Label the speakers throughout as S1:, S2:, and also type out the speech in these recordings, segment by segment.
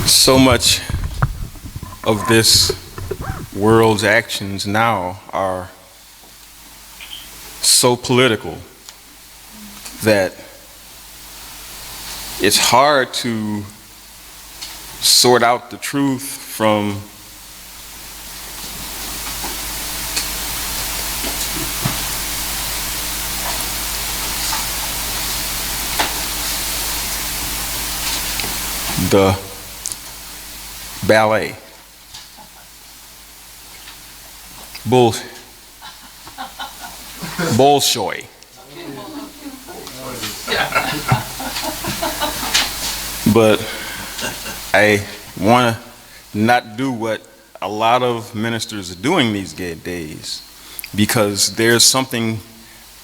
S1: So much of this world's actions now are so political that it's hard to sort out the truth from the ballet. Bolshoi. But I want to not do what a lot of ministers are doing these days, because there's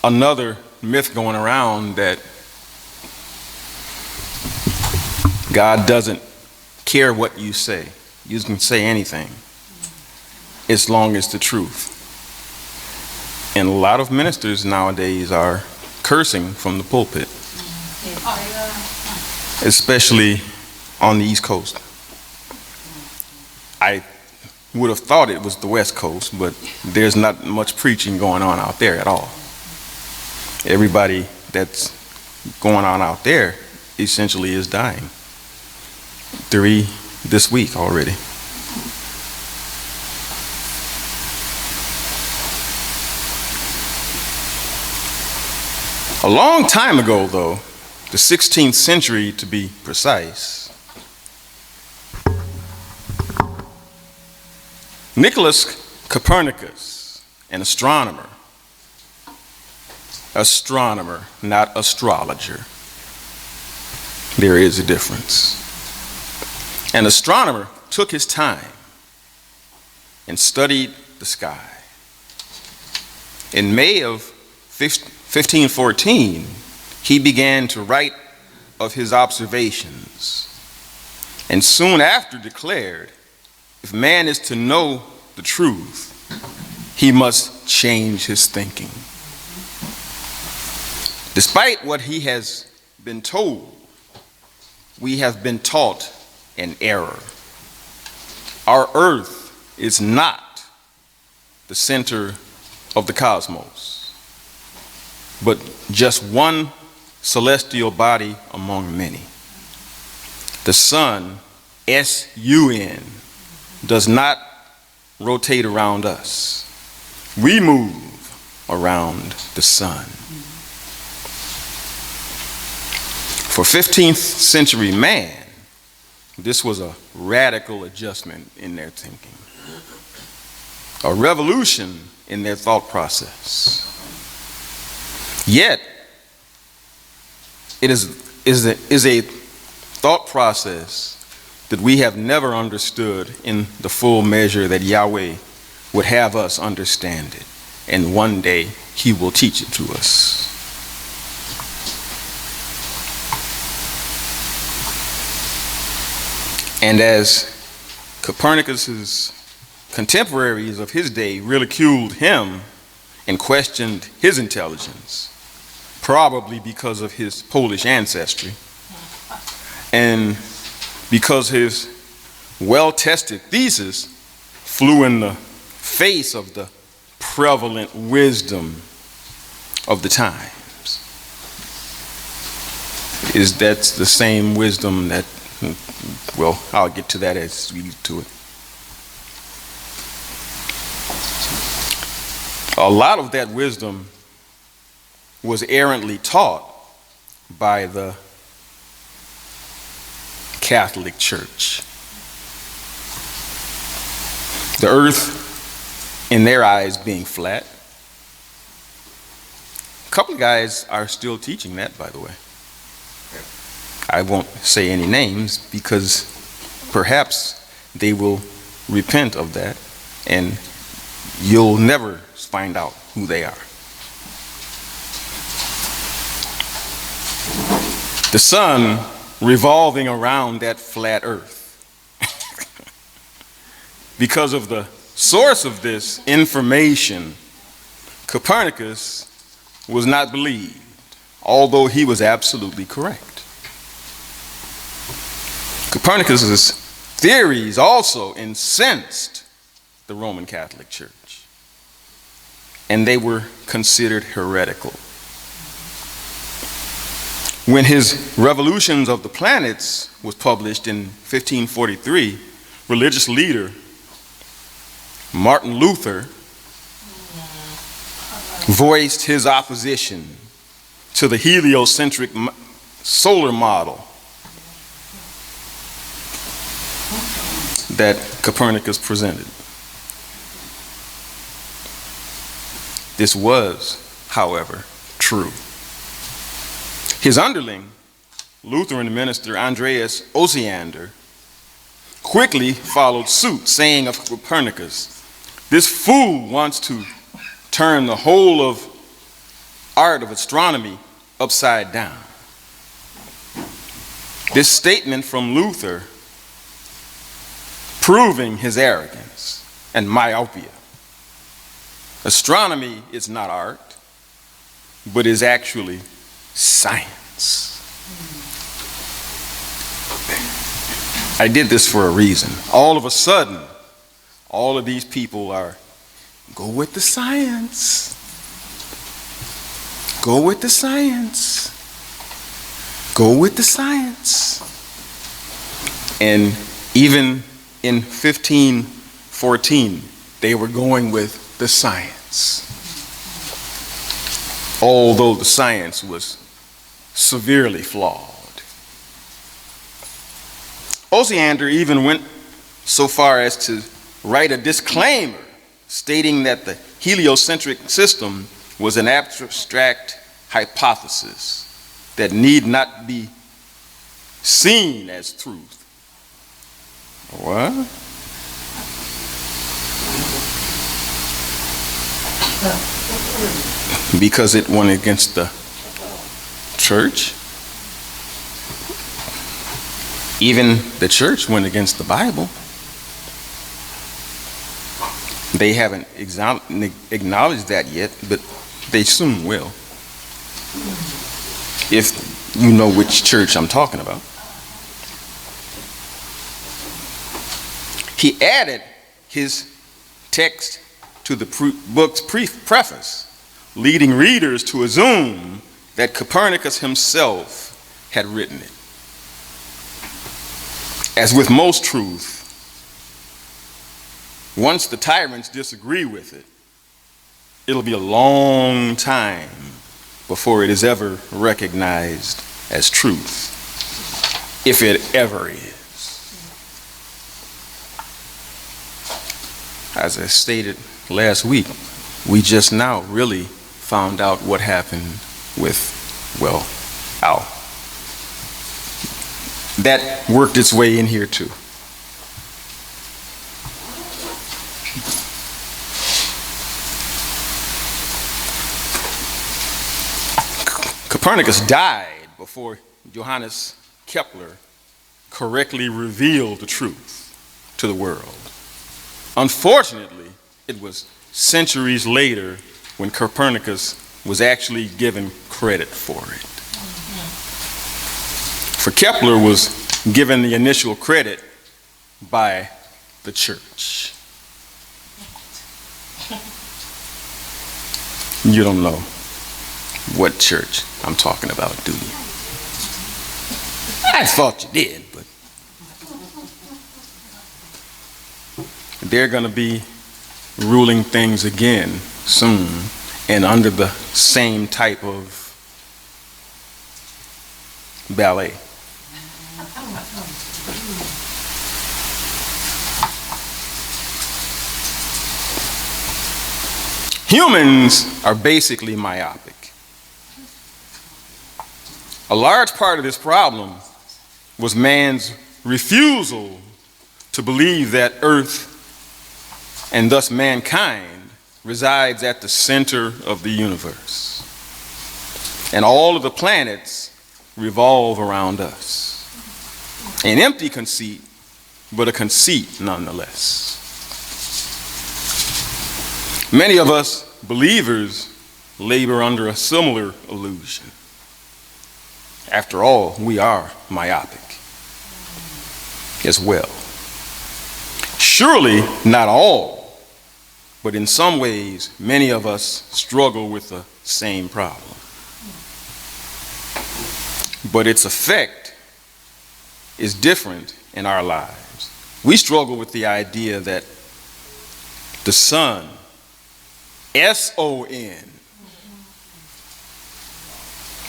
S1: another myth going around that God doesn't care what you say. You can say anything as long as the truth. And a lot of ministers nowadays are cursing from the pulpit, especially on the East Coast. I would have thought it was the West Coast, but there's not much preaching going on out there at all. Everybody that's going on out there essentially is dying. 3 this week already. A long time ago, though, the 16th century to be precise, Nicholas Copernicus, an astronomer, not astrologer. There is a difference. An astronomer took his time and studied the sky. In May of 1514, he began to write of his observations, and soon after declared, if man is to know the truth, he must change his thinking. Despite what he has been told, we have been taught an error. Our earth is not the center of the cosmos, but just one celestial body among many. The sun, S-U-N, does not rotate around us. We move around the sun. For 15th century man, this was a radical adjustment in their thinking, a revolution in their thought process. Yet, it is a thought process that we have never understood in the full measure that Yahweh would have us understand it, and one day He will teach it to us. And as Copernicus's contemporaries of his day ridiculed him and questioned his intelligence, probably because of his Polish ancestry, and because his well-tested thesis flew in the face of the prevalent wisdom of the times. That's the same wisdom that, well, I'll get to that as we get to it. A lot of that wisdom was errantly taught by the Catholic Church. The earth, in their eyes, being flat. A couple of guys are still teaching that, by the way. I won't say any names because perhaps they will repent of that and you'll never find out who they are. The sun revolving around that flat earth. Because of the source of this information, Copernicus was not believed, although he was absolutely correct. Copernicus's theories also incensed the Roman Catholic Church, and they were considered heretical. When his Revolutions of the Planets was published in 1543, religious leader Martin Luther voiced his opposition to the heliocentric solar model that Copernicus presented. This was, however, true. His underling, Lutheran minister Andreas Osiander, quickly followed suit, saying of Copernicus, "This fool wants to turn the whole of art of astronomy upside down." This statement from Luther proving his arrogance and myopia. Astronomy is not art, but is actually science. I did this for a reason. All of a sudden, all of these people are, go with the science. Go with the science. Go with the science. And even in 1514, they were going with the science. Although the science was severely flawed. Osiander even went so far as to write a disclaimer stating that the heliocentric system was an abstract hypothesis that need not be seen as truth. What? Because it went against the church. Even the church went against the Bible. They haven't acknowledged that yet, but they soon will. If you know which church I'm talking about. He added his text to the book's preface, leading readers to assume that Copernicus himself had written it. As with most truth, once the tyrants disagree with it, it'll be a long time before it is ever recognized as truth, if it ever is. As I stated last week, we just now really found out what happened with, well, Al. That worked its way in here too. Copernicus died before Johannes Kepler correctly revealed the truth to the world. Unfortunately, it was centuries later when Copernicus was actually given credit for it. For Kepler was given the initial credit by the church. You don't know what church I'm talking about, do you? I thought you did, but they're going to be ruling things again soon and under the same type of ballet. Humans are basically myopic. A large part of this problem was man's refusal to believe that Earth, and thus mankind, resides at the center of the universe. And all of the planets revolve around us. An empty conceit, but a conceit nonetheless. Many of us believers labor under a similar illusion. After all, we are myopic as well. Surely not all, but in some ways, many of us struggle with the same problem. But its effect is different in our lives. We struggle with the idea that the sun, S-O-N,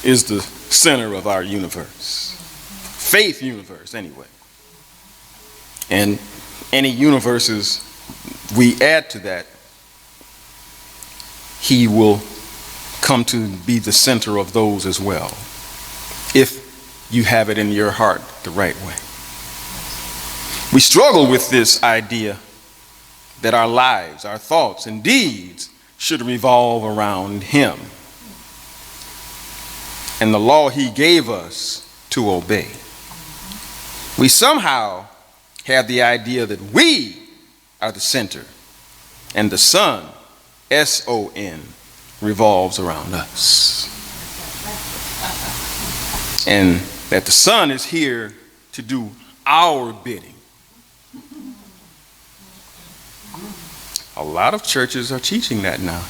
S1: is the center of our universe. Faith universe, anyway. And any universes we add to that, he will come to be the center of those as well, if you have it in your heart the right way. We struggle with this idea that our lives, our thoughts, and deeds should revolve around him and the law he gave us to obey. We somehow have the idea that we are the center and the sun, S-O-N, revolves around us. And that the sun is here to do our bidding. A lot of churches are teaching that now.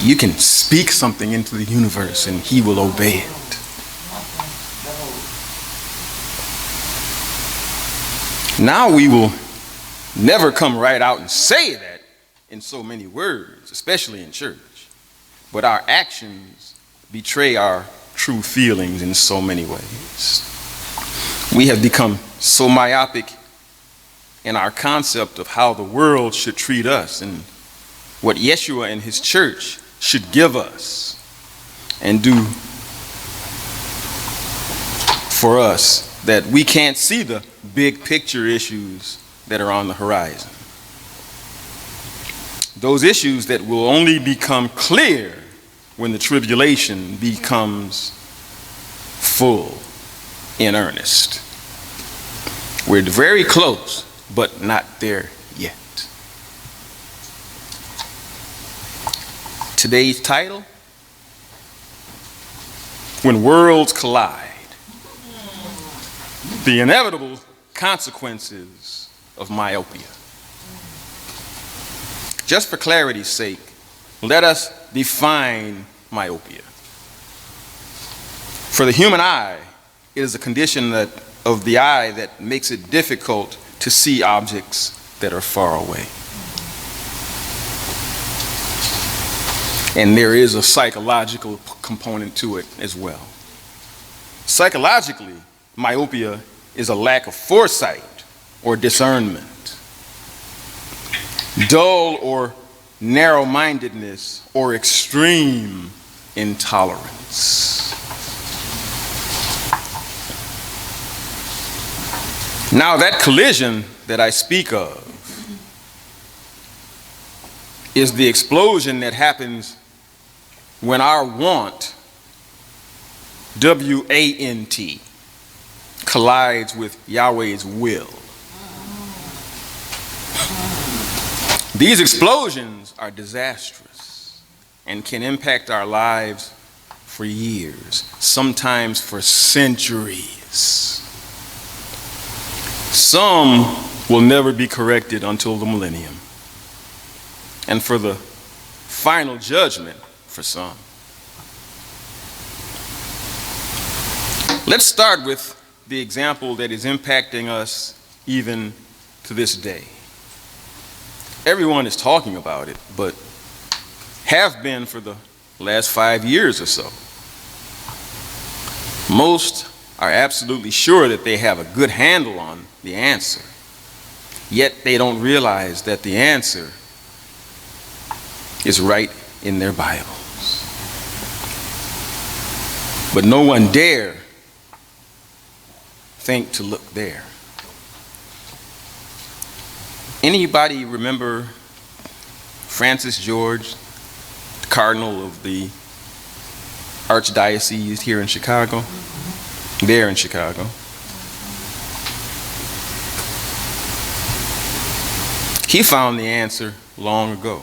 S1: You can speak something into the universe and he will obey it. Now we will never come right out and say that in so many words, especially in church. But our actions betray our true feelings in so many ways. We have become so myopic in our concept of how the world should treat us and what Yeshua and his church should give us and do for us, that we can't see the big picture issues that are on the horizon. Those issues that will only become clear when the tribulation becomes full in earnest. We're very close, but not there yet. Today's title: When Worlds Collide, the Inevitable Consequences of Myopia. Just for clarity's sake, let us define myopia. For the human eye, it is a condition of the eye that makes it difficult to see objects that are far away. And there is a psychological component to it as well. Psychologically, myopia is a lack of foresight or discernment, dull or narrow-mindedness, or extreme intolerance. Now, that collision that I speak of is the explosion that happens when our want, W-A-N-T, collides with Yahweh's will. These explosions are disastrous and can impact our lives for years, sometimes for centuries. Some will never be corrected until the millennium, and for the final judgment for some. Let's start with the example that is impacting us even to this day. Everyone is talking about it, but have been for the last 5 years or so. Most are absolutely sure that they have a good handle on the answer, yet they don't realize that the answer is right in their Bibles. But no one dare think to look there. Anybody remember Francis George, the Cardinal of the Archdiocese here in Chicago? There in Chicago. He found the answer long ago,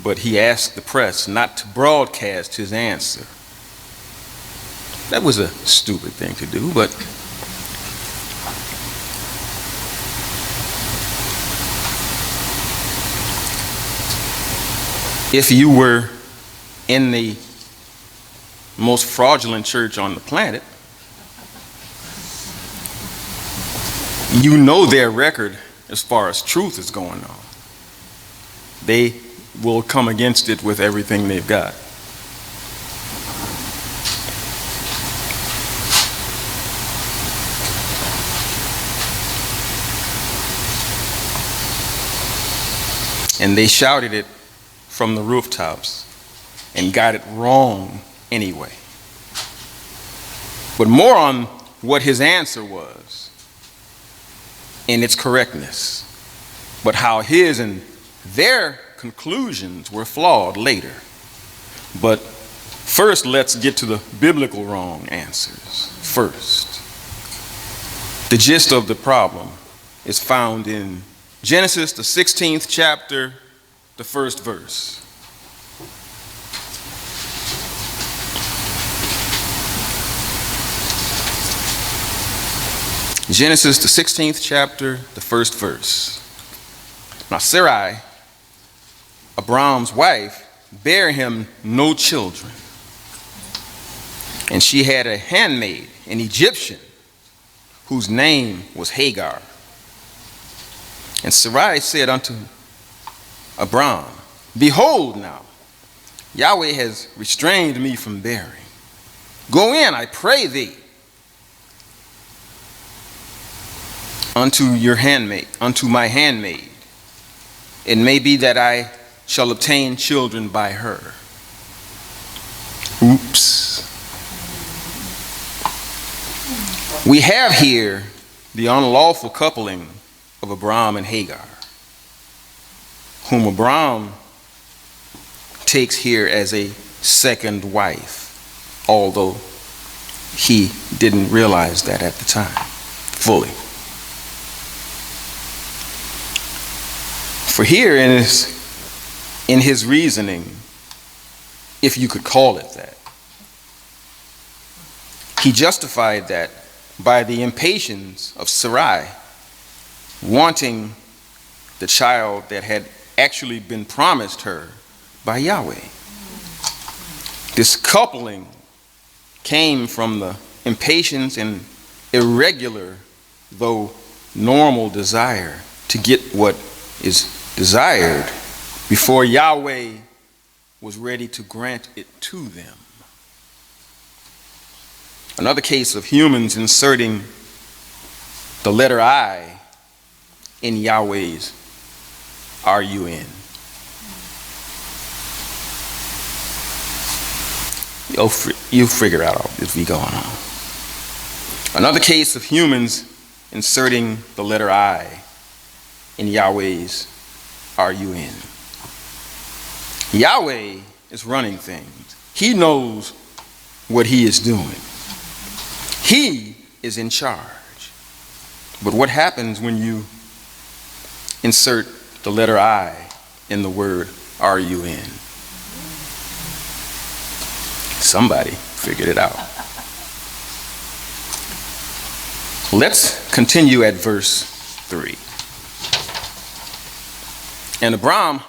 S1: but he asked the press not to broadcast his answer. That was a stupid thing to do, but If you were in the most fraudulent church on the planet, you know their record as far as truth is going on. They will come against it with everything they've got. And they shouted it from the rooftops and got it wrong anyway. But more on what his answer was in its correctness, but how his and their conclusions were flawed later. But first, let's get to the biblical wrong answers first. The gist of the problem is found in Genesis, the 16th chapter, the first verse. Genesis, the 16th chapter, the first verse. Now Sarai, Abram's wife, bare him no children. And she had a handmaid, an Egyptian, whose name was Hagar. And Sarai said unto Abram, Behold now, Yahweh has restrained me from bearing. Go in, I pray thee, unto my handmaid. It may be that I shall obtain children by her. Oops. We have here the unlawful coupling of Abram and Hagar, whom Abram takes here as a second wife, although he didn't realize that at the time fully. For here in his reasoning, if you could call it that, he justified that by the impatience of Sarai wanting the child that had actually been promised her by Yahweh. This coupling came from the impatience and irregular, though normal, desire to get what is desired before Yahweh was ready to grant it to them. Another case of humans inserting the letter I in Yahweh's R-U-N. You'll figure out as we go on. Another case of humans inserting the letter I in Yahweh's R-U-N. Yahweh is running things. He knows what he is doing. He is in charge. But what happens when you insert the letter I in the word R-U-N? Somebody figured it out. Let's continue at verse 3. And Abram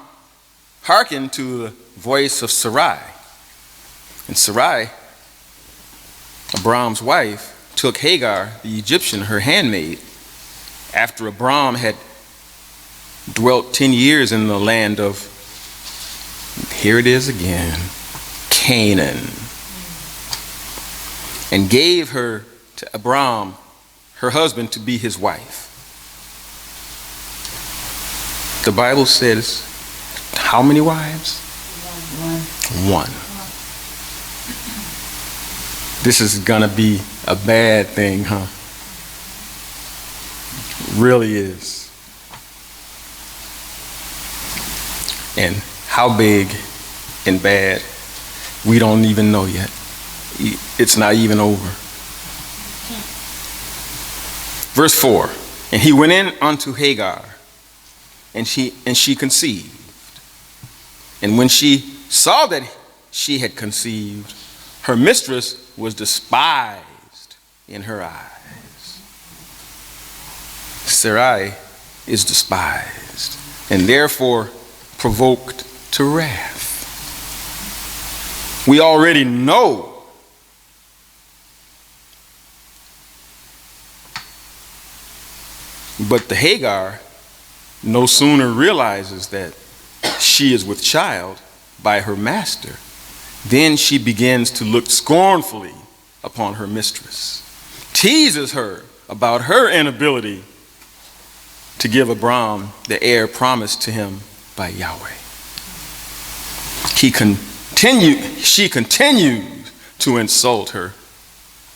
S1: hearkened to the voice of Sarai. And Sarai, Abram's wife, took Hagar, the Egyptian, her handmaid, after Abram had dwelt 10 years in the land of, here it is again, Canaan, and gave her to Abram, her husband, to be his wife. The Bible says, how many wives? One. This is gonna be a bad thing, huh? Really is. And how big and bad, we don't even know yet. It's not even over. Verse 4, and he went in unto Hagar, and she conceived. And when she saw that she had conceived, her mistress was despised in her eyes. Sarai is despised, and therefore provoked to wrath. We already know but the Hagar no sooner realizes that she is with child by her master, then she begins to look scornfully upon her mistress, teases her about her inability to give Abram the heir promised to him by Yahweh. She continues to insult her,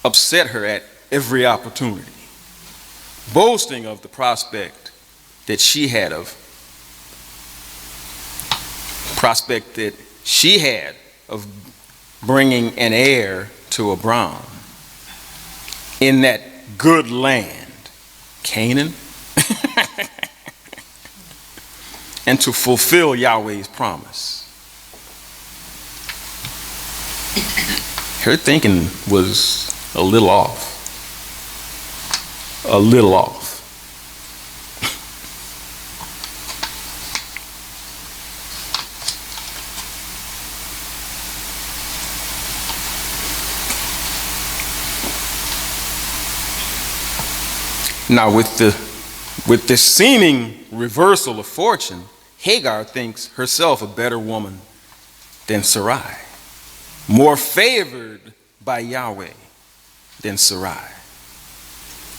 S1: upset her at every opportunity, boasting of the prospect that she had of bringing an heir to Abram in that good land, Canaan, and to fulfill Yahweh's promise. Her thinking was a little off. A little off. Now, with this seeming reversal of fortune, Hagar thinks herself a better woman than Sarai, more favored by Yahweh than Sarai,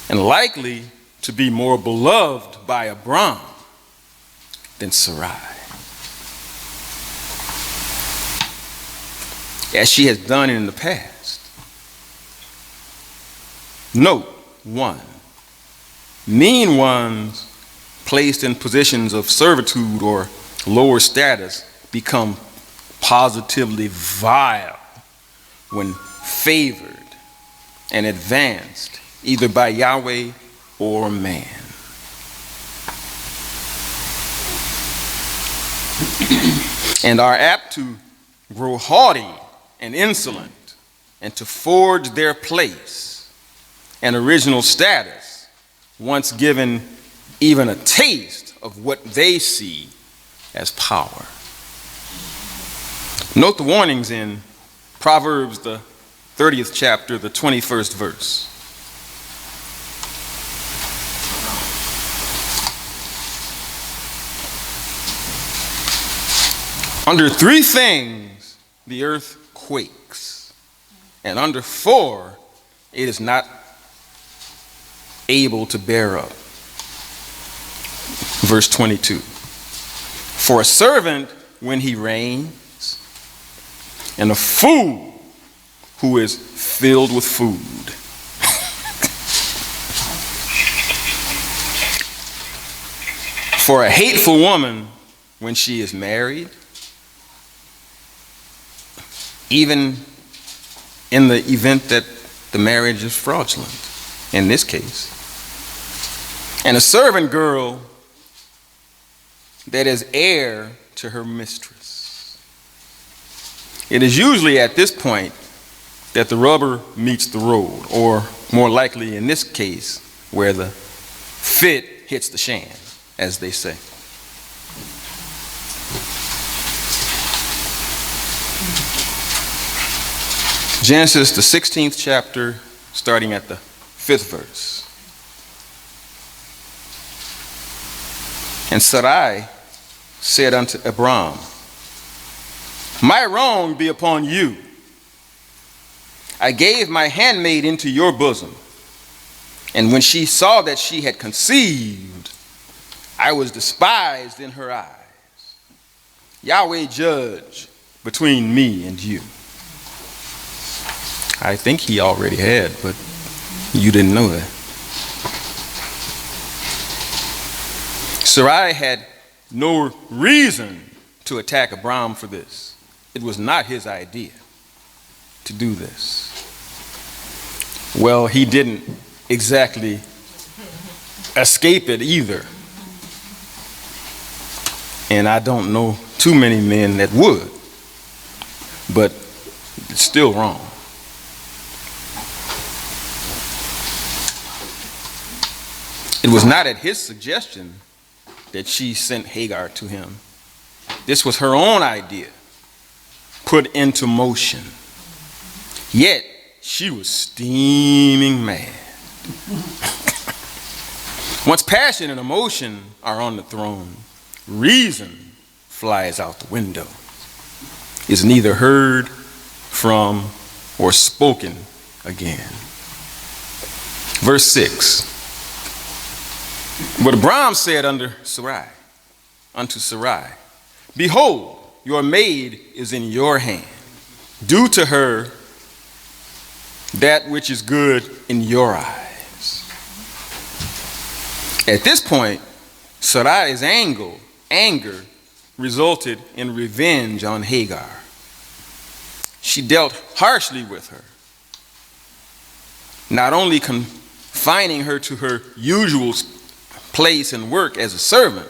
S1: and likely to be more beloved by Abram than Sarai, as she has done in the past. Note 1. Mean ones placed in positions of servitude or lower status become positively vile when favored and advanced either by Yahweh or man. And are apt to grow haughty and insolent and to forge their place and original status once given even a taste of what they see as power. Note the warnings in Proverbs, the 30th chapter, the 21st verse. Under 3 things the earth quakes, and under 4 it is not able to bear up. Verse 22. For a servant when he reigns, and a fool who is filled with food. For a hateful woman when she is married, even in the event that the marriage is fraudulent, in this case. And a servant girl that is heir to her mistress. It is usually at this point that the rubber meets the road, or more likely in this case, where the fit hits the shan, as they say. Genesis, the 16th chapter, starting at the 5th verse. And Sarai said unto Abram, my wrong be upon you. I gave my handmaid into your bosom, and when she saw that she had conceived, I was despised in her eyes. Yahweh judge between me and you. I think he already had, but you didn't know that. Sarai had no reason to attack Abram for this. It was not his idea to do this. Well, he didn't exactly escape it either. And I don't know too many men that would, but it's still wrong. It was not at his suggestion that she sent Hagar to him. This was her own idea, put into motion. Yet she was steaming mad. Once passion and emotion are on the throne, reason flies out the window, is neither heard from or spoken again. Verse 6. But Abram said unto Sarai, behold, your maid is in your hand. Do to her that which is good in your eyes. At this point, Sarai's anger resulted in revenge on Hagar. She dealt harshly with her, not only confining her to her usual place and work as a servant,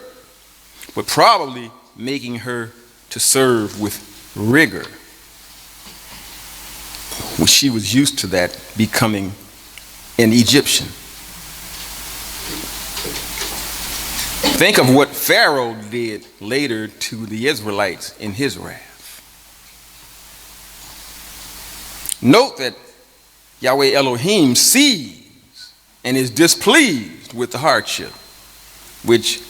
S1: but probably making her to serve with rigor. Well, she was used to that, becoming an Egyptian. Think of what Pharaoh did later to the Israelites in his wrath. Note that Yahweh Elohim sees and is displeased with the hardship which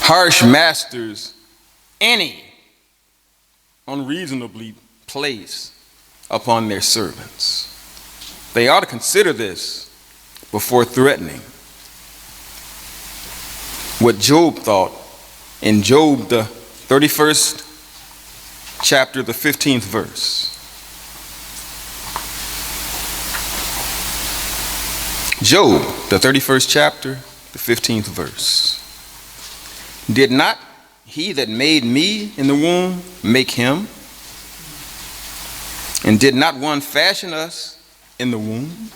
S1: harsh masters any unreasonably place upon their servants. They ought to consider this before threatening. What Job thought in Job, the 31st chapter, the 15th verse. Job, the 31st chapter, the 15th verse. Did not he that made me in the womb make him? And did not one fashion us in the womb?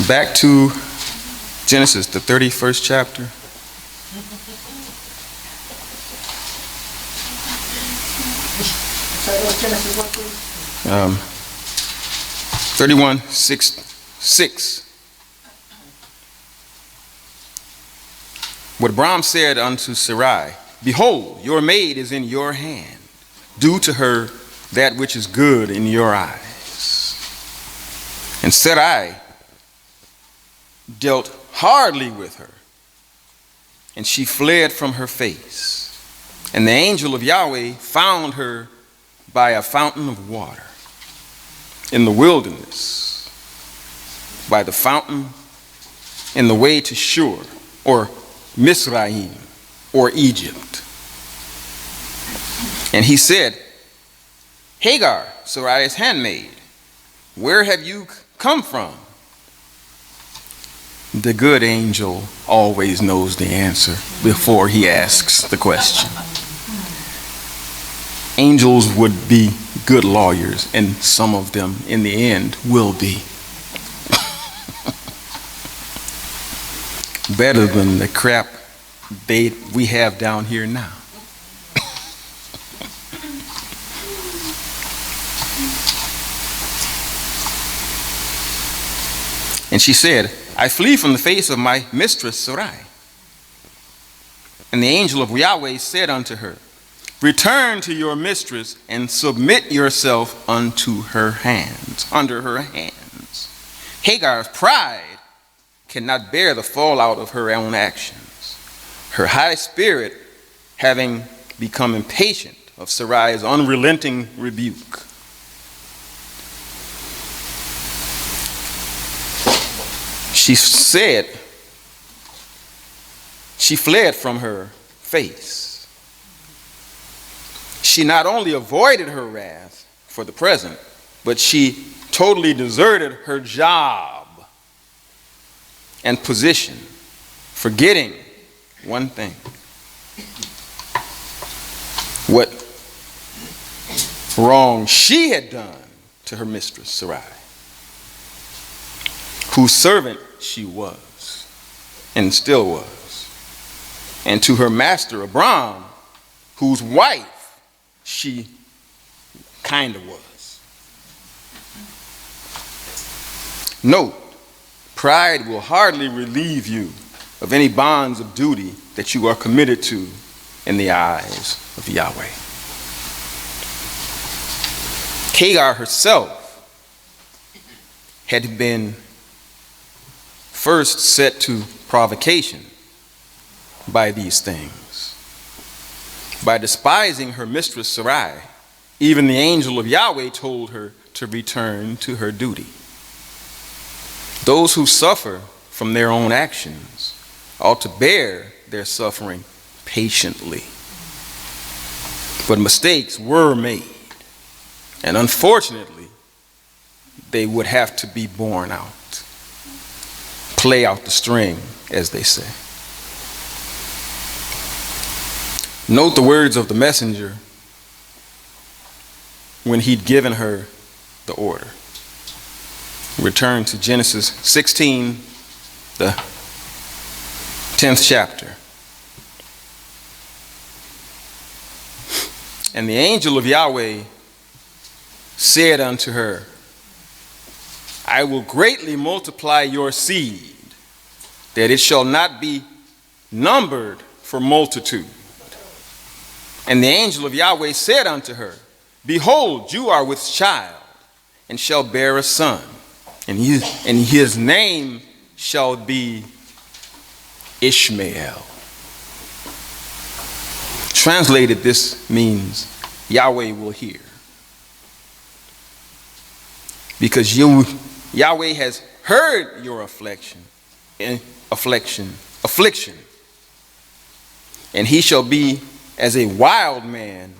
S1: Back to Genesis, the 31st chapter.
S2: Genesis what, please?
S1: 31:6. What Abram said unto Sarai, behold, your maid is in your hand. Do to her that which is good in your eyes. And Sarai dealt hardly with her, and she fled from her face. And the angel of Yahweh found her by a fountain of water in the wilderness, by the fountain in the way to Shur, or Mizraim, or Egypt. And he said, Hagar, Sarai's handmaid, where have you come from? The good angel always knows the answer before he asks the question. Angels would be good lawyers, and some of them in the end will be. Better than the crap we have down here now. And she said, I flee from the face of my mistress Sarai. And the angel of Yahweh said unto her, return to your mistress and submit yourself unto her hands, under her hands. Hagar's pride cannot bear the fallout of her own actions. Her high spirit having become impatient of Sarai's unrelenting rebuke. She said, she fled from her face. She not only avoided her wrath for the present, but she totally deserted her job and position, forgetting one thing. What wrong she had done to her mistress, Sarai, whose servant she was and still was, and to her master, Abram, whose wife she kind of was. Note, pride will hardly relieve you of any bonds of duty that you are committed to in the eyes of Yahweh. Hagar herself had been first set to provocation by these things. By despising her mistress Sarai, even the angel of Yahweh told her to return to her duty. Those who suffer from their own actions ought to bear their suffering patiently. But mistakes were made, and unfortunately, they would have to be borne out. Play out the string, as they say. Note the words of the messenger when he'd given her the order. Return to Genesis 16, the 10th chapter. And the angel of Yahweh said unto her, I will greatly multiply your seed, that it shall not be numbered for multitude. And the angel of Yahweh said unto her, Behold, you are with child, and shall bear a son, and his name shall be Ishmael. Translated, this means Yahweh will hear. Because Yahweh has heard your affliction, and he shall be as a wild man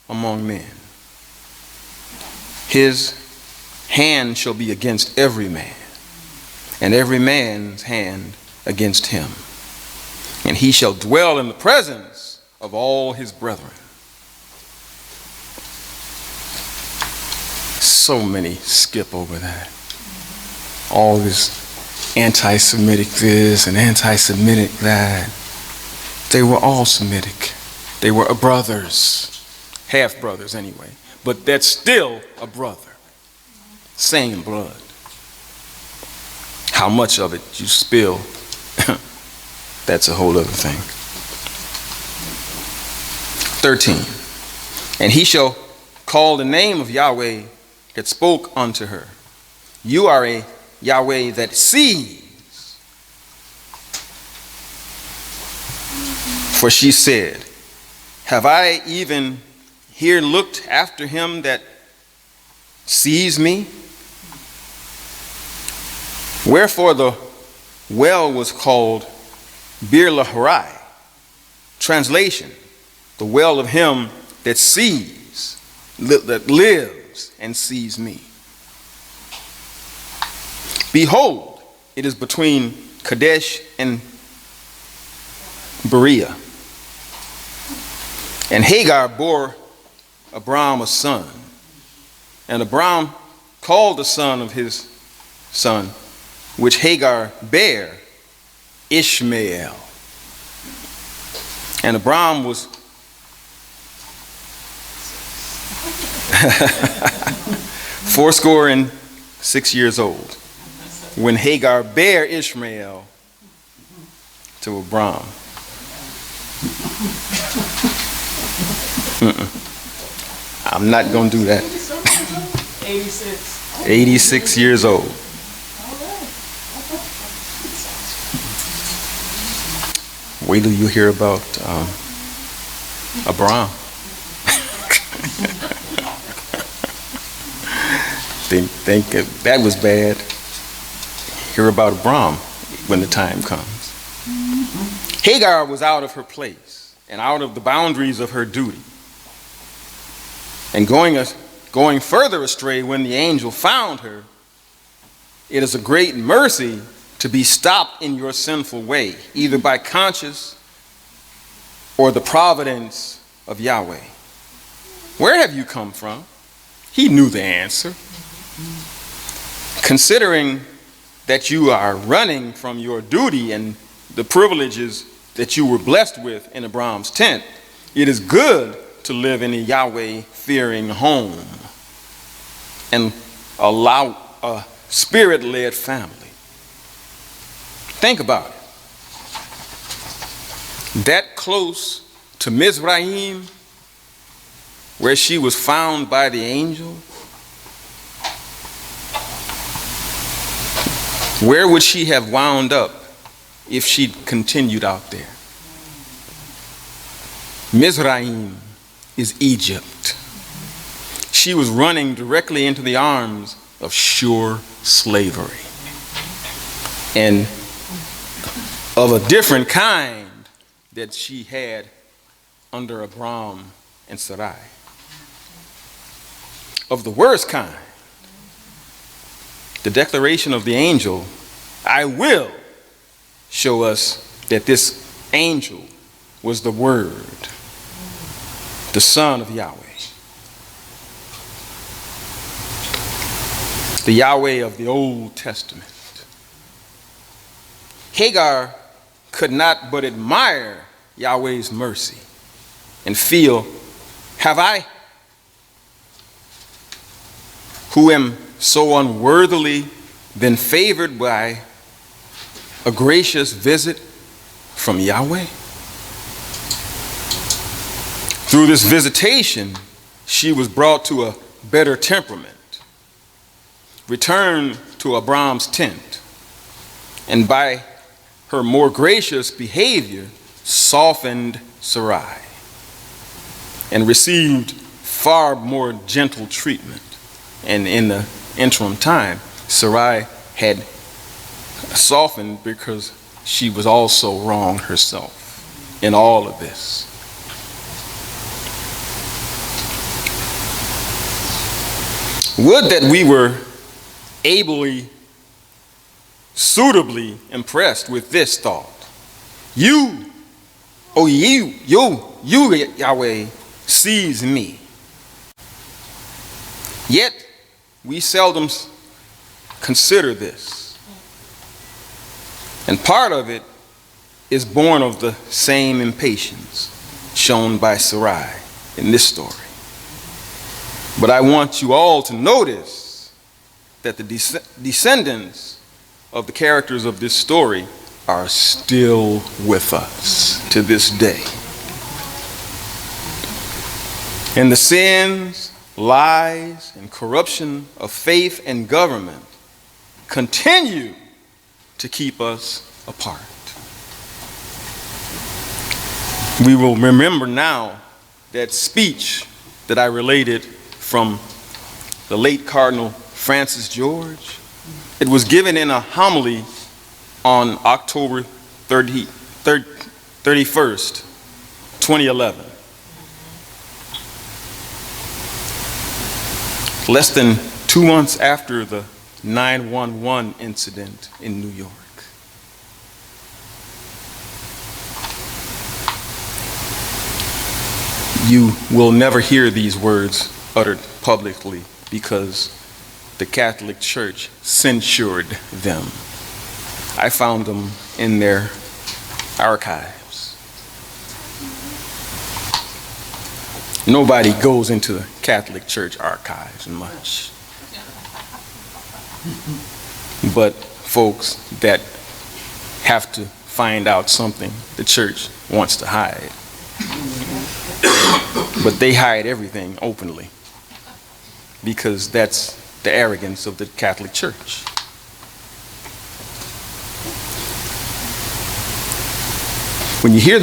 S1: among men. His hand shall be against every man, and every man's hand against him. And he shall dwell in the presence of all his brethren. So many skip over that. All this anti-Semitic this and anti-Semitic that. They were all Semitic. They were brothers. Half brothers anyway. But that's still a brother. Same blood. How much of it you spill, that's a whole other thing. 13. And he shall call the name of Yahweh that spoke unto her. You are a Yahweh that sees. For she said, Have I even here looked after him that sees me? Wherefore the well was called Bir Laharai. Translation, the well of him that sees, that lives and sees me. Behold, it is between Kadesh and Berea. And Hagar bore Abram a son. And Abram called the son of his son, which Hagar bare, Ishmael. And Abram was fourscore and 6 years old when Hagar bare Ishmael to Abram. I'm not going to do that. 86 years old. Wait till you hear about Abram. think that was bad. Hear about Abram when the time comes. Hagar was out of her place and out of the boundaries of her duty, and going further astray when the angel found her. It is a great mercy to be stopped in your sinful way, either by conscience or the providence of Yahweh. Where have you come from? He knew the answer. Considering that you are running from your duty and the privileges that you were blessed with in Abram's tent, it is good to live in a Yahweh-fearing home and allow a spirit-led family. Think about it. That close to Mizraim, where she was found by the angel, where would she have wound up if she'd continued out there? Mizraim is Egypt. She was running directly into the arms of sure slavery, and of a different kind that she had under Abram and Sarai. Of the worst kind. The declaration of the angel, I will, show us that this angel was the Word, the Son of Yahweh. The Yahweh of the Old Testament. Hagar could not but admire Yahweh's mercy and feel, have I, who am so unworthily been favored by a gracious visit from Yahweh? Through this visitation, she was brought to a better temperament, returned to Abram's tent, and by her more gracious behavior softened Sarai and received far more gentle treatment. And in the interim time, Sarai had softened because she was also wrong herself in all of this. Would that we were suitably impressed with this thought. You, Yahweh, sees me. Yet, we seldom consider this. And part of it is born of the same impatience shown by Sarai in this story. But I want you all to notice that the descendants of the characters of this story are still with us to this day. And the sins, lies, and corruption of faith and government continue to keep us apart. We will remember now that speech that I related from the late Cardinal Francis George. It was given in a homily on October 31st, 2011. Less than 2 months after the 9/11 incident in New York. You will never hear these words uttered publicly because the Catholic Church censured them. I found them in their archives. Nobody goes into the Catholic Church archives much. But folks that have to find out something the church wants to hide. But they hide everything openly because that's the arrogance of the Catholic Church. When you hear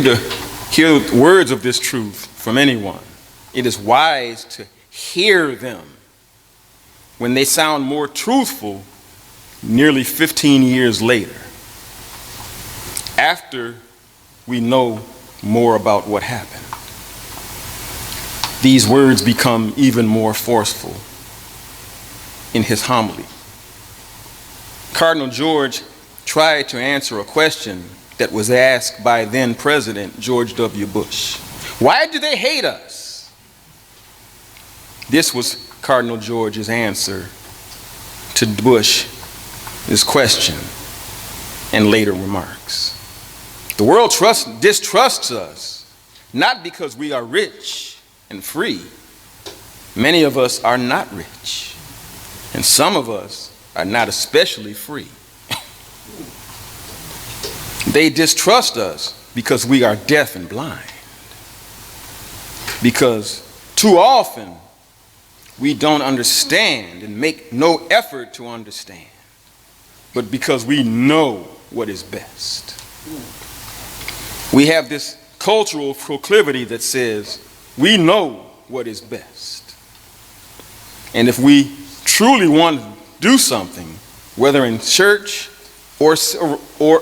S1: words of this truth from anyone, it is wise to hear them when they sound more truthful nearly 15 years later, after we know more about what happened. These words become even more forceful in his homily. Cardinal George tried to answer a question that was asked by then President George W. Bush. Why do they hate us? This was Cardinal George's answer to Bush's question and later remarks. The world distrusts us, not because we are rich and free. Many of us are not rich, and some of us are not especially free. They distrust us because we are deaf and blind. Because too often we don't understand and make no effort to understand, but because we know what is best. We have this cultural proclivity that says we know what is best. And if we truly want to do something, whether in church or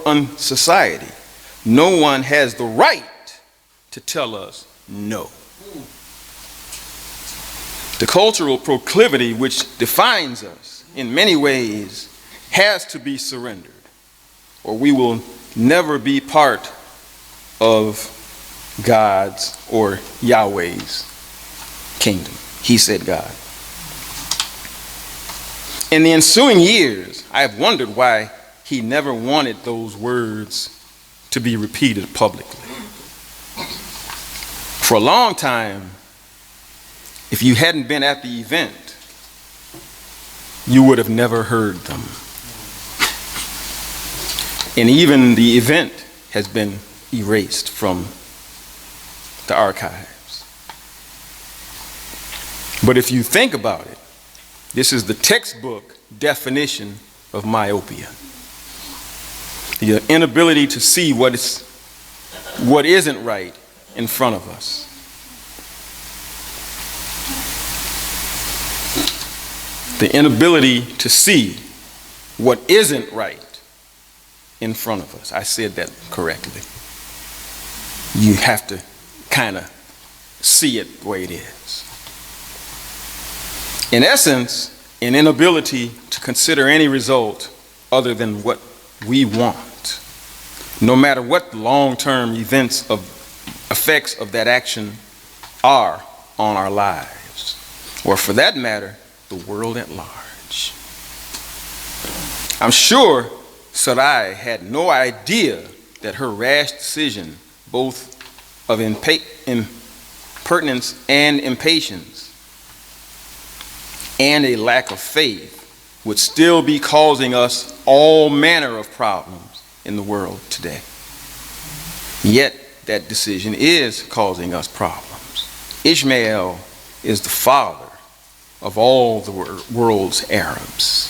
S1: in society, no one has the right to tell us no. The cultural proclivity which defines us in many ways has to be surrendered, or we will never be part of God's or Yahweh's kingdom. He said God. In the ensuing years, I have wondered why he never wanted those words to be repeated publicly. For a long time, if you hadn't been at the event, you would have never heard them. And even the event has been erased from the archives. But if you think about it, this is the textbook definition of myopia. The inability to see what isn't right in front of us. The inability to see what isn't right in front of us. I said that correctly. You have to kind of see it the way it is. In essence, an inability to consider any result other than what we want, no matter what the long-term effects of that action are on our lives, or for that matter, the world at large. I'm sure Sarai had no idea that her rash decision, both of impertinence and impatience, and a lack of faith, would still be causing us all manner of problems in the world today. Yet that decision is causing us problems. Ishmael is the father of all the world's Arabs.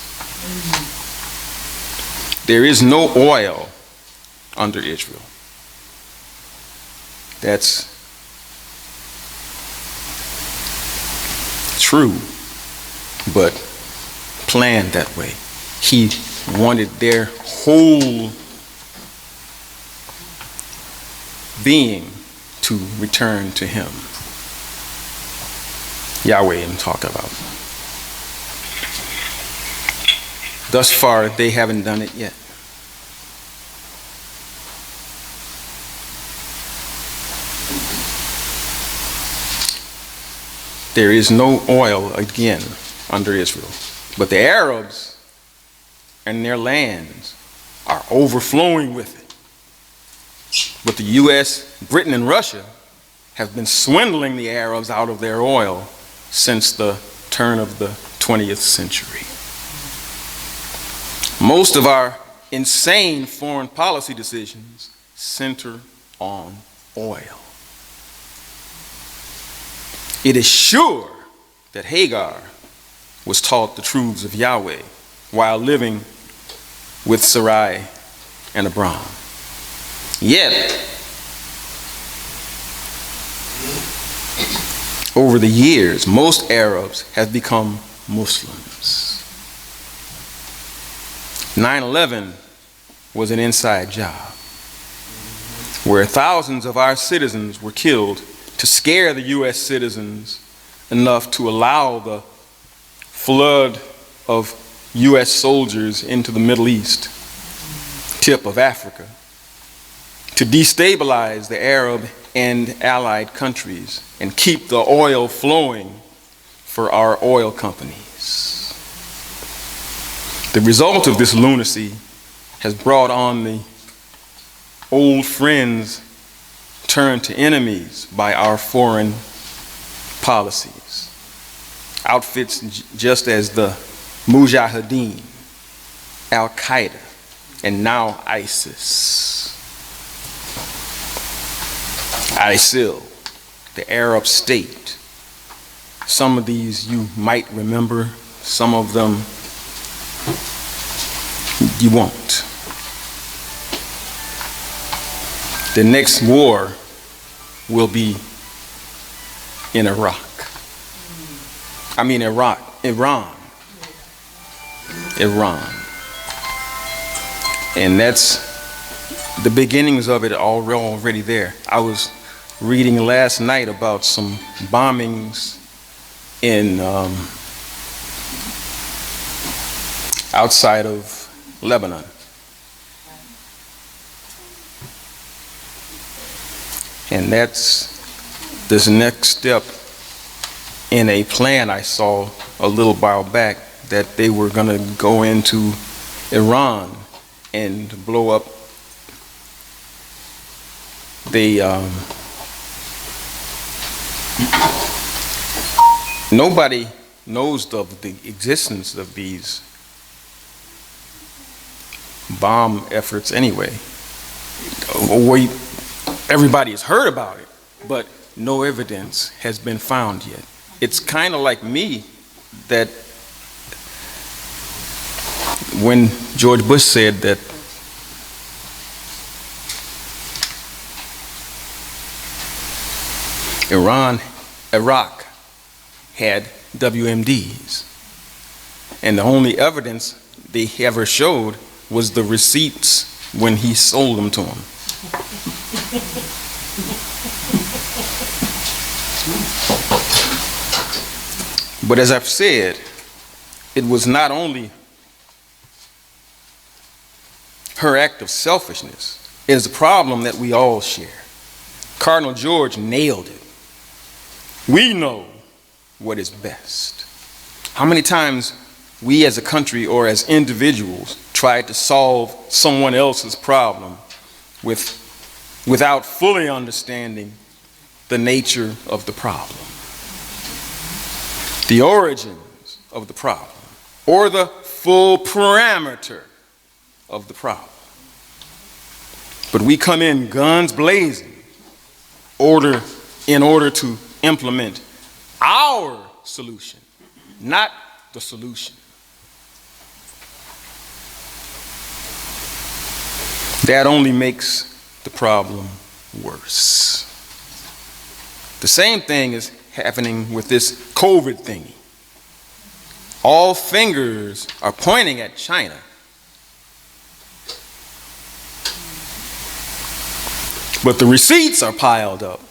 S1: There is no oil under Israel. That's true, but planned that way. He wanted their whole being to return to him. Yahweh I'm talking about. Thus far, they haven't done it yet. There is no oil again under Israel. But the Arabs and their lands are overflowing with it. But the U.S., Britain, and Russia have been swindling the Arabs out of their oil since the turn of the 20th century. Most of our insane foreign policy decisions center on oil. It is sure that Hagar was taught the truths of Yahweh while living with Sarai and Abram. Yet, over the years, most Arabs have become Muslims. 9/11 was an inside job where thousands of our citizens were killed to scare the U.S. citizens enough to allow the flood of U.S. soldiers into the Middle East, tip of Africa, to destabilize the Arab and allied countries and keep the oil flowing for our oil companies. The result of this lunacy has brought on the old friends turned to enemies by our foreign policies. Outfits just as the Mujahideen, Al-Qaeda, and now ISIS. ISIL, the Arab State. Some of these you might remember, some of them you won't. The next war will be in Iran. And that's the beginnings of it already there. I was reading last night about some bombings in outside of Lebanon. And that's this next step in a plan I saw a little while back, that they were going to go into Iran and blow up nobody knows of the existence of these bomb efforts anyway. Everybody has heard about it, but no evidence has been found yet. It's kind of like me, that when George Bush said that Iraq had WMDs, and the only evidence they ever showed was the receipts when he sold them to them. But as I've said, it was not only her act of selfishness, it is a problem that we all share. Cardinal George nailed it. We know what is best. How many times we as a country or as individuals tried to solve someone else's problem without fully understanding the nature of the problem, the origins of the problem, or the full parameter of the problem. But we come in guns blazing in order to implement our solution, not the solution. That only makes the problem worse. The same thing is happening with this COVID thingy. All fingers are pointing at China. But the receipts are piled up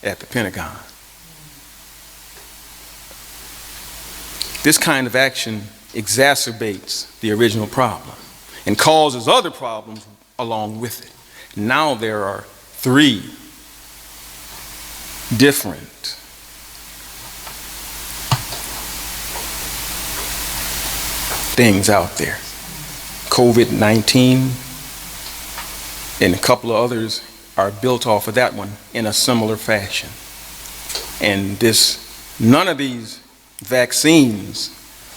S1: at the Pentagon. This kind of action exacerbates the original problem and causes other problems along with it. Now there are 3 different things out there. COVID-19 and a couple of others are built off of that one in a similar fashion. And none of these vaccines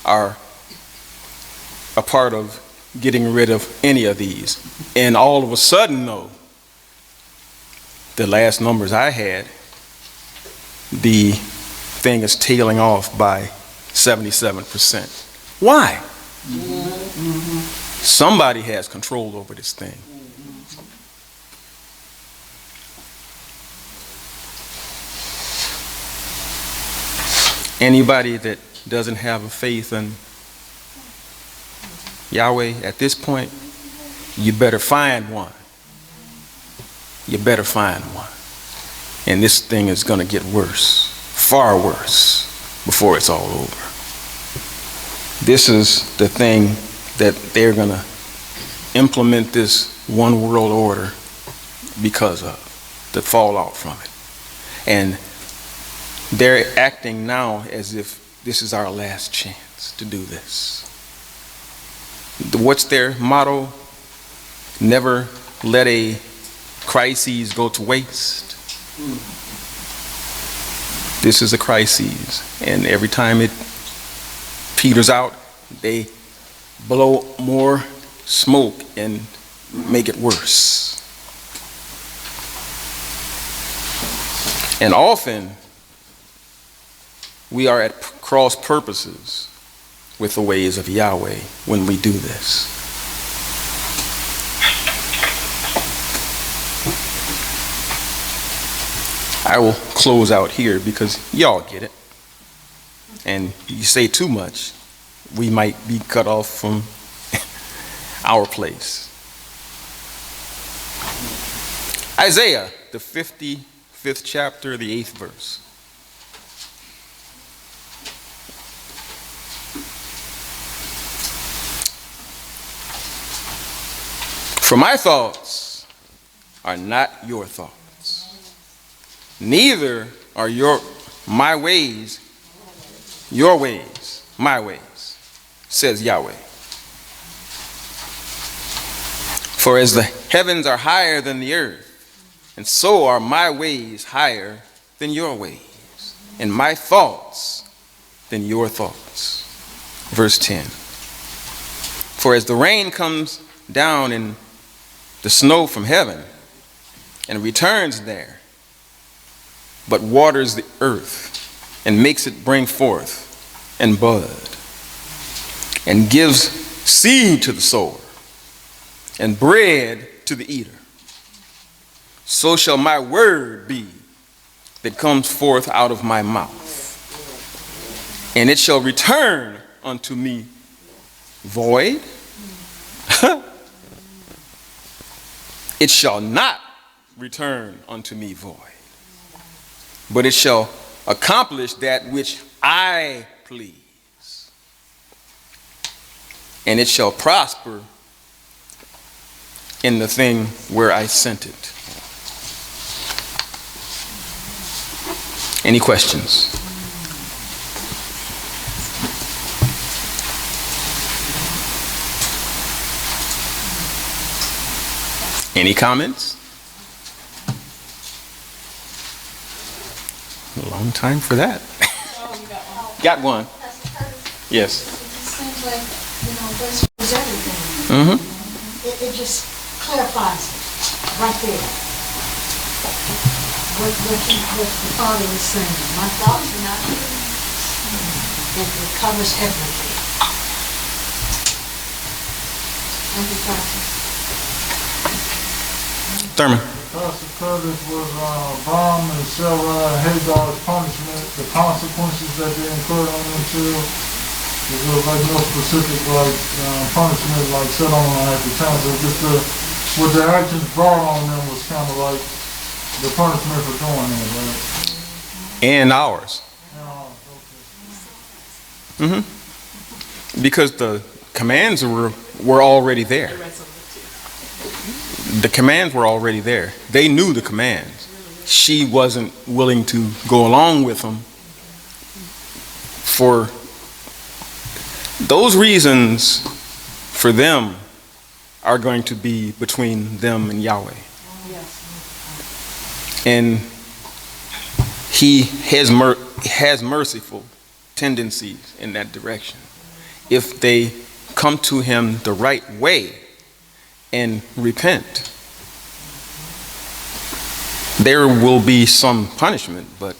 S1: are a part of getting rid of any of these. And all of a sudden, though, the last numbers I had, the thing is tailing off by 77%. Why? Somebody has control over this thing. Anybody that doesn't have a faith in Yahweh at this point, you better find one. You better find one. And this thing is going to get worse, far worse, before it's all over. This is the thing that they're going to implement this one world order because of, the fallout from it. And they're acting now as if this is our last chance to do this. What's their motto? Never let a crisis go to waste. This is a crisis, and every time it peters out, they blow more smoke and make it worse. And often, we are at cross purposes with the ways of Yahweh when we do this. I will close out here because y'all get it. And you say too much, we might be cut off from our place. Isaiah, the 55th chapter, the 8th verse. For my thoughts are not your thoughts, neither are my ways your ways, my ways, says Yahweh. For as the heavens are higher than the earth, and so are my ways higher than your ways, and my thoughts than your thoughts. Verse 10. For as the rain comes down in the snow from heaven, and returns there, but waters the earth, and makes it bring forth and bud, and gives seed to the sower, and bread to the eater, so shall my word be that comes forth out of my mouth. And it shall return unto me void. It shall not return unto me void, but it shall accomplish that which I please, and it shall prosper in the thing where I sent it. Any questions? Any comments? A long time for that. Got one. Yes.
S2: It seems like, this is everything.
S1: Mm-hmm.
S2: It just clarifies it right there. What the Father is saying. My thoughts are not yours. It covers everything. Thank you, Pastor.
S1: Thurman.
S3: Pastor Curtis was Brom and Sarah and Hagar's punishment, the consequences that they incurred on them too. There was like no specific punishment like set on them at the time. So just what their actions brought on them was kind of like the punishment for doing it, right?
S1: And ours.
S3: Okay.
S1: Mm-hmm. Because the commands were already there. The commands were already there. They knew the commands. She wasn't willing to go along with them for those reasons. For them are going to be between them and Yahweh. And he has merciful tendencies in that direction. If they come to him the right way and repent, there will be some punishment, but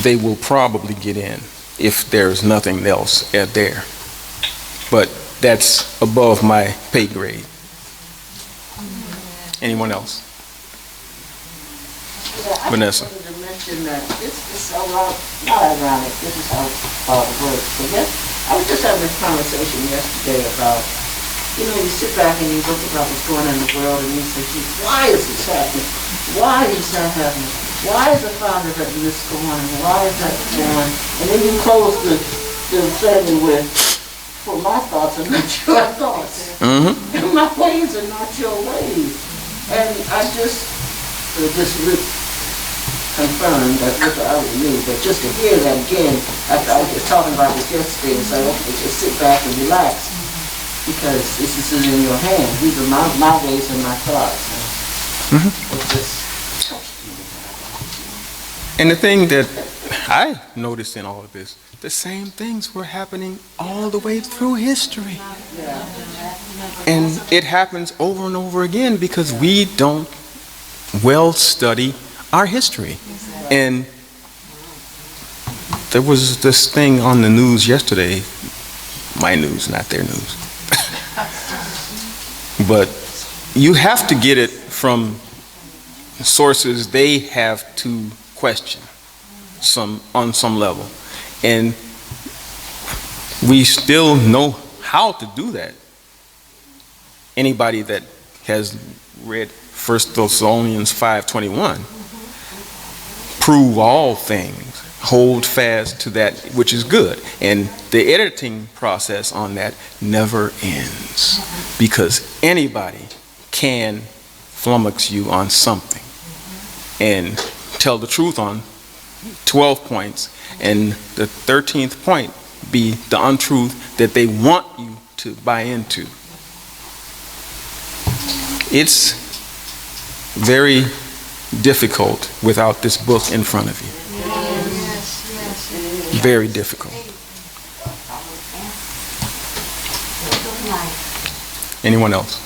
S1: they will probably get in if there's nothing else there. But that's above my pay grade. Anyone else? Vanessa.
S4: I wanted to mention that this is so not ironic. This is how it works. So I was just having a conversation yesterday about, you sit back and you look about what's going on in the world and you say, gee, why is this happening? Why is that happening? Why is the father letting this go on? Why is that going on? And then you close the family with, for my thoughts are not your thoughts.
S1: Mm-hmm.
S4: And my ways are not your ways. And I just confirmed that what I would knew, but just to hear that again, after I was just talking about this yesterday, and say, okay, just sit back and relax, because this is in your hand. These are my ways and my thoughts. And it just touched me.
S1: And the thing that I noticed in all of this, the same things were happening all the way through history.
S4: Yeah.
S1: And it happens over and over again because we don't well study our history. And there was this thing on the news yesterday, my news, not their news. But you have to get it from sources they have to question on some level. And we still know how to do that. Anybody that has read 1 Thessalonians 5:21, prove all things, hold fast to that which is good. And the editing process on that never ends, because anybody can flummox you on something and tell the truth on 12 points, and the 13th point be the untruth that they want you to buy into. It's very difficult without this book in front of you. Very difficult. Anyone else?